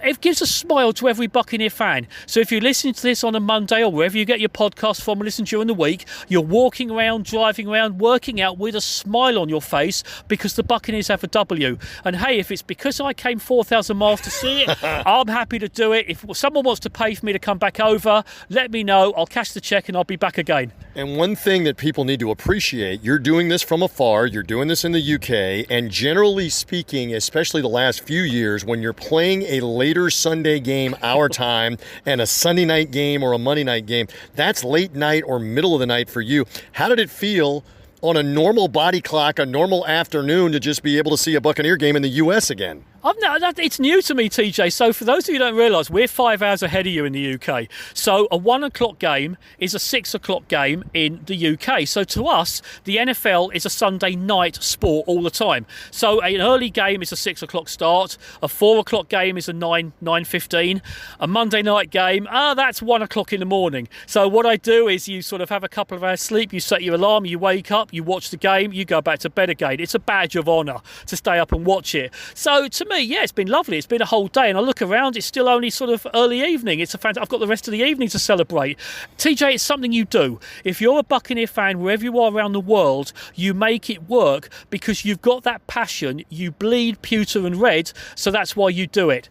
it gives a smile to every Buccaneer fan. So if you're listening to this on a Monday or wherever you get your podcast from and listen during the week, you're walking around, driving around, working out with a smile on your face because the Buccaneers have a W. And hey, if it's because I came 4,000 miles to see it, I'm happy to do it. If someone wants to pay for me to come back over, let me know. I'll cash the check and I'll be back again. And one thing that people need to appreciate, you're doing this from afar, you're doing this in the UK, and generally speaking, especially the last few years, when you're playing a later Sunday game our time and a Sunday night game or a Monday night game, that's late night or middle of the night for you. How did it feel on a normal body clock, a normal afternoon, to just be able to see a Buccaneer game in the U.S. again? It's new to me, TJ. So for those of you who don't realise, we're 5 hours ahead of you in the UK. So a 1 o'clock game is a 6 o'clock game in the UK. So to us, the NFL is a Sunday night sport all the time. So an early game is a 6 o'clock start. A 4 o'clock game is a 9:15. A Monday night game, that's 1 o'clock in the morning. So what I do is you sort of have a couple of hours sleep, you set your alarm, you wake up, you watch the game, you go back to bed again. It's a badge of honour to stay up and watch it. So to me, yeah, it's been lovely. It's been a whole day, and I look around, it's still only sort of early evening. I've got the rest of the evening to celebrate. TJ, it's something you do. If you're a Buccaneer fan, wherever you are around the world, you make it work because you've got that passion. You bleed pewter and red, so that's why you do it.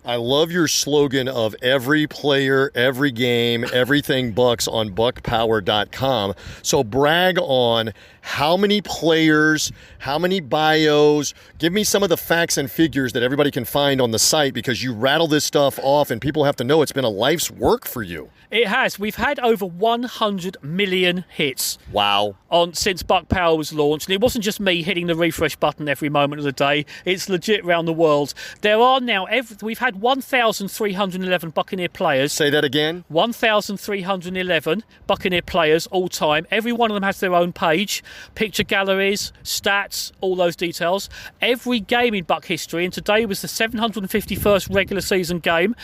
I love your slogan of every player, every game, everything Bucs on buckpower.com. So brag on how many players, how many bios. Give me some of the facts and figures that everybody can find on the site, because you rattle this stuff off and people have to know it's been a life's work for you. It has. We've had over 100 million hits. Wow. Since Buck Power was launched. And it wasn't just me hitting the refresh button every moment of the day. It's legit around the world. There are now, we've had had 1,311 Buccaneer players. Say that again. 1,311 Buccaneer players all time. Every one of them has their own page, picture galleries, stats, all those details. Every game in Buck history, and today was the 751st regular season game.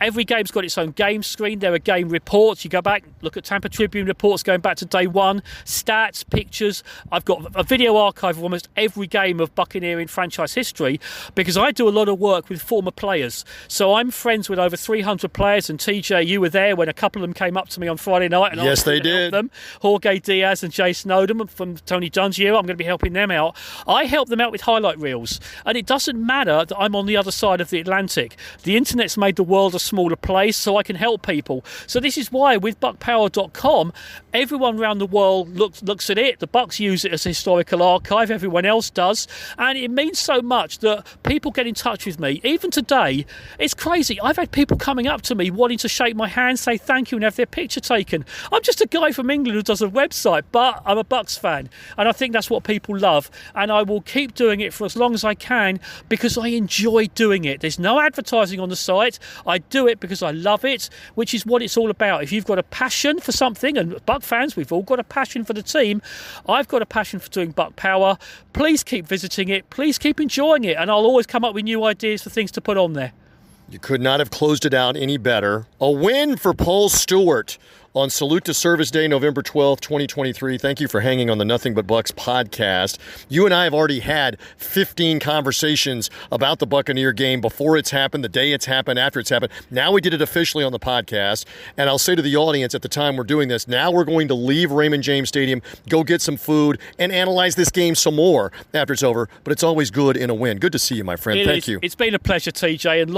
Every game's got its own game screen. There are game reports. You go back, look at Tampa Tribune reports going back to day one, stats, pictures. I've got a video archive of almost every game of Buccaneer in franchise history because I do a lot of work with former players. So I'm friends with over 300 players, and TJ, you were there when a couple of them came up to me on Friday night. And yes, they did. Them. Jorge Diaz and Jay Snowden from Tony Dunn's year. I'm going to be helping them out. I help them out with highlight reels, and it doesn't matter that I'm on the other side of the Atlantic. The internet's made the world a smaller place, so I can help people. So this is why with buckpower.com, everyone around the world looks at it. The Bucs use it as a historical archive. Everyone else does, and it means so much that people get in touch with me. Even today, it's crazy. I've had people coming up to me wanting to shake my hand, say thank you, and have their picture taken. I'm just a guy from England who does a website, but I'm a Bucs fan, and I think that's what people love, and I will keep doing it for as long as I can because I enjoy doing it. There's no advertising on the site. I do it because I love it, which is what it's all about. If you've got a passion for something, and Buck fans, we've all got a passion for the team. I've got a passion for doing Buck Power. Please keep visiting it. Please keep enjoying it, and I'll always come up with new ideas for things to put on there. You could not have closed it out any better. A win for Paul Stewart on Salute to Service Day, November 12th, 2023. Thank you for hanging on the Nothing But Bucs podcast. You and I have already had 15 conversations about the Buccaneer game before it's happened, the day it's happened, after it's happened. Now we did it officially on the podcast, and I'll say to the audience at the time we're doing this, now we're going to leave Raymond James Stadium, go get some food, and analyze this game some more after it's over, but it's always good in a win. Good to see you, my friend. Thank you. It's been a pleasure, TJ, and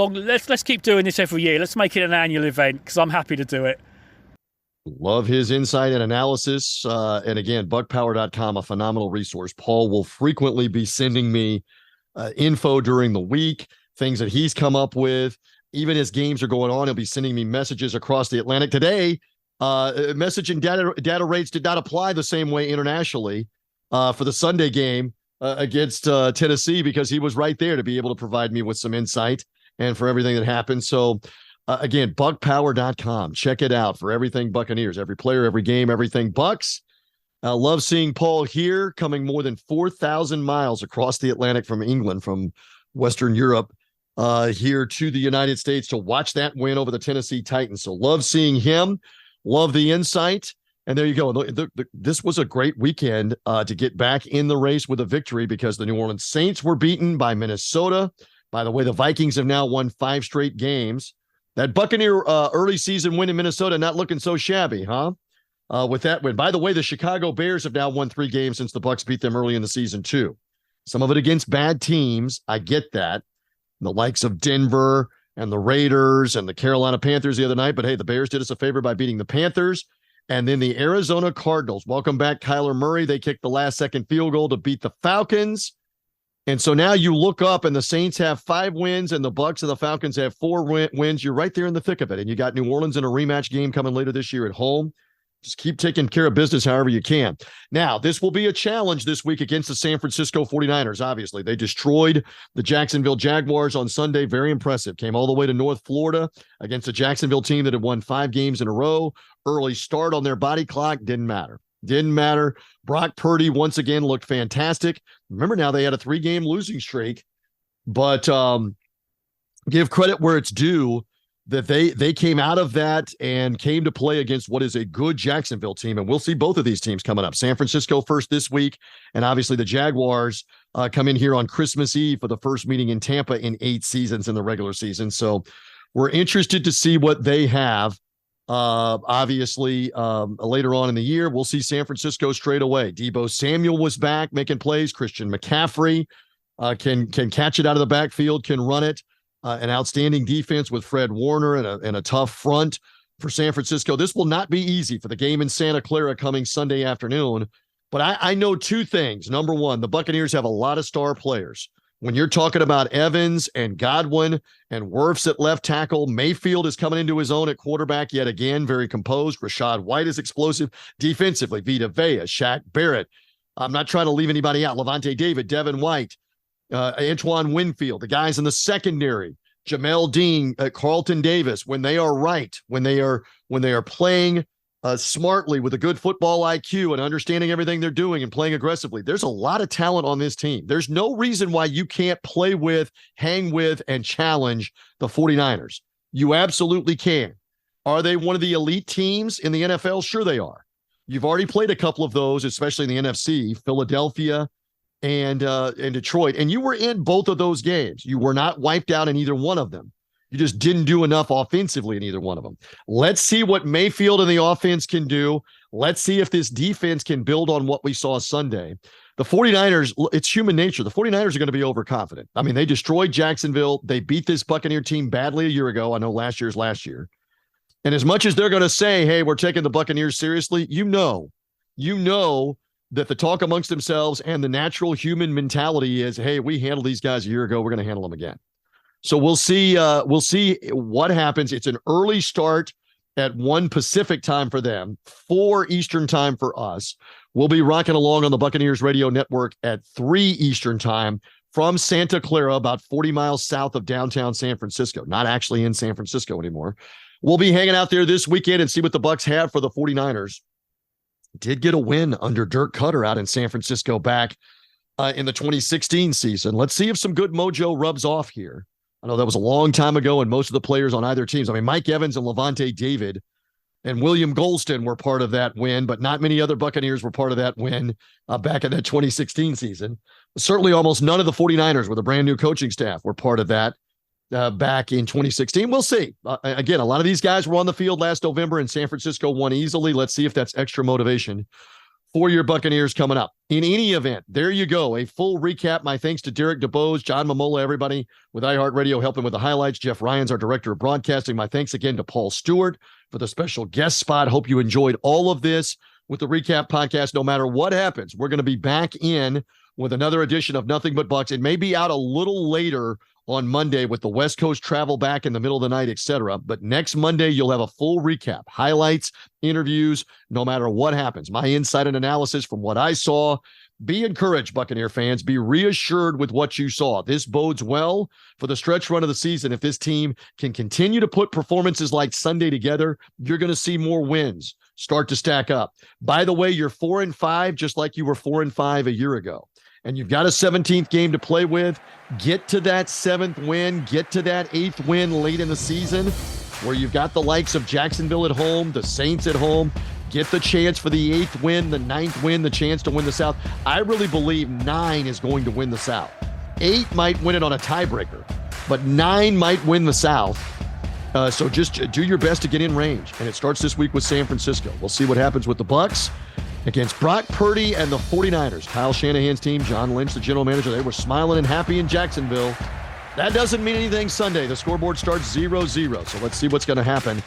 let's keep doing this every year. Let's make it an annual event because I'm happy to do it. Love his insight and analysis. And again, buckpower.com, a phenomenal resource. Paul will frequently be sending me info during the week, things that he's come up with. Even as games are going on, he'll be sending me messages across the Atlantic. Today, messaging data rates did not apply the same way internationally for the Sunday game against Tennessee because he was right there to be able to provide me with some insight and for everything that happened. So, again, buckpower.com. Check it out for everything Buccaneers, every player, every game, everything Bucs. Love seeing Paul here, coming more than 4,000 miles across the Atlantic from England, from Western Europe, here to the United States to watch that win over the Tennessee Titans. So love seeing him. Love the insight. And there you go. This was a great weekend to get back in the race with a victory because the New Orleans Saints were beaten by Minnesota. By the way, the Vikings have now won 5 straight games. That Buccaneer early season win in Minnesota not looking so shabby, huh? With that win. By the way, the Chicago Bears have now won 3 games since the Bucs beat them early in the season too. Some of it against bad teams. I get that. The likes of Denver and the Raiders and the Carolina Panthers the other night. But hey, the Bears did us a favor by beating the Panthers. And then the Arizona Cardinals. Welcome back, Kyler Murray. They kicked the last second field goal to beat the Falcons. And so now you look up and the Saints have 5 wins and the Bucs and the Falcons have 4 wins. You're right there in the thick of it. And you got New Orleans in a rematch game coming later this year at home. Just keep taking care of business however you can. Now, this will be a challenge this week against the San Francisco 49ers, obviously. They destroyed the Jacksonville Jaguars on Sunday. Very impressive. Came all the way to North Florida against a Jacksonville team that had won 5 games in a row. Early start on their body clock. Didn't matter. Didn't matter. Brock Purdy once again looked fantastic. Remember now they had a 3-game losing streak, but give credit where it's due that they came out of that and came to play against what is a good Jacksonville team. And we'll see both of these teams coming up. San Francisco first this week, and obviously the Jaguars come in here on Christmas Eve for the first meeting in Tampa in 8 seasons in the regular season. So we're interested to see what they have. Obviously, later on in the year, we'll see San Francisco straight away. Deebo Samuel was back making plays. Christian McCaffrey can catch it out of the backfield, can run it. An outstanding defense with Fred Warner and a tough front for San Francisco. This will not be easy for the game in Santa Clara coming Sunday afternoon. But I know 2 things. Number one, the Buccaneers have a lot of star players. When you're talking about Evans and Godwin and Wirfs at left tackle, Mayfield is coming into his own at quarterback yet again, very composed. Rachaad White is explosive defensively. Vita Vea, Shaq, Barrett. I'm not trying to leave anybody out. Lavonte David, Devin White, Antoine Winfield, the guys in the secondary Jamel Dean, Carlton Davis, when they are right, when they are playing smartly with a good football IQ and understanding everything they're doing and playing aggressively, there's a lot of talent on this team. There's no reason why you can't play with, hang with, and challenge the 49ers. You absolutely can. Are they one of the elite teams in the NFL? Sure they are. You've already played a couple of those, especially in the NFC, Philadelphia and Detroit, and you were in both of those games. You were not wiped out in either one of them. You just didn't do enough offensively in either one of them. Let's see what Mayfield and the offense can do. Let's see if this defense can build on what we saw Sunday. The 49ers, it's human nature. The 49ers are going to be overconfident. I mean, they destroyed Jacksonville. They beat this Buccaneer team badly a year ago. I know last year. And as much as they're going to say, hey, we're taking the Buccaneers seriously, you know that the talk amongst themselves and the natural human mentality is, hey, we handled these guys a year ago. We're going to handle them again. So we'll see what happens. It's an early start at 1 Pacific time for them, 4 Eastern time for us. We'll be rocking along on the Buccaneers Radio Network at 3 Eastern time from Santa Clara, about 40 miles south of downtown San Francisco. Not actually in San Francisco anymore. We'll be hanging out there this weekend and see what the Bucs have for the 49ers. Did get a win under Dirk Cutter out in San Francisco back in the 2016 season. Let's see if some good mojo rubs off here. I know that was a long time ago, and most of the players on either teams, I mean, Mike Evans and Lavonte David and William Golston were part of that win, but not many other Buccaneers were part of that win back in that 2016 season. Certainly almost none of the 49ers with a brand new coaching staff were part of that back in 2016. We'll see. Again, a lot of these guys were on the field last November, and San Francisco won easily. Let's see if that's extra motivation for your Buccaneers coming up. In any event, there you go. A full recap. My thanks to Derek DeBose, John Momola, everybody with iHeartRadio helping with the highlights. Jeff Ryan's our director of broadcasting. My thanks again to Paul Stewart for the special guest spot. Hope you enjoyed all of this with the recap podcast. No matter what happens, we're going to be back in with another edition of Nothing But Bucs. It may be out a little later on Monday with the West Coast travel back in the middle of the night, etc. But next Monday, you'll have a full recap, highlights, interviews, no matter what happens. My insight and analysis from what I saw. Be encouraged, Buccaneer fans. Be reassured with what you saw. This bodes well for the stretch run of the season. If this team can continue to put performances like Sunday together, you're going to see more wins start to stack up. By the way, you're 4-5, just like you were 4-5 a year ago. And you've got a 17th game to play with. Get to that 7th win. Get to that 8th win late in the season where you've got the likes of Jacksonville at home, the Saints at home. Get the chance for the 8th win, the 9th win, the chance to win the South. I really believe 9 is going to win the South. 8 might win it on a tiebreaker, but 9 might win the South. So just do your best to get in range. And it starts this week with San Francisco. We'll see what happens with the Bucs against Brock Purdy and the 49ers. Kyle Shanahan's team, John Lynch, the general manager, they were smiling and happy in Jacksonville. That doesn't mean anything Sunday. The scoreboard starts 0-0. So let's see what's going to happen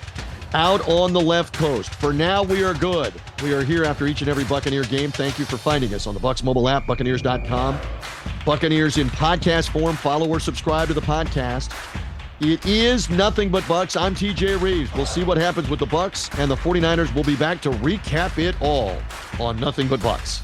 out on the left coast. For now, we are good. We are here after each and every Buccaneer game. Thank you for finding us on the Bucs mobile app, Buccaneers.com. Buccaneers in podcast form. Follow or subscribe to the podcast. It is Nothing But Bucs. I'm TJ Rives. We'll see what happens with the Bucs and the 49ers. We'll be back to recap it all on Nothing But Bucs.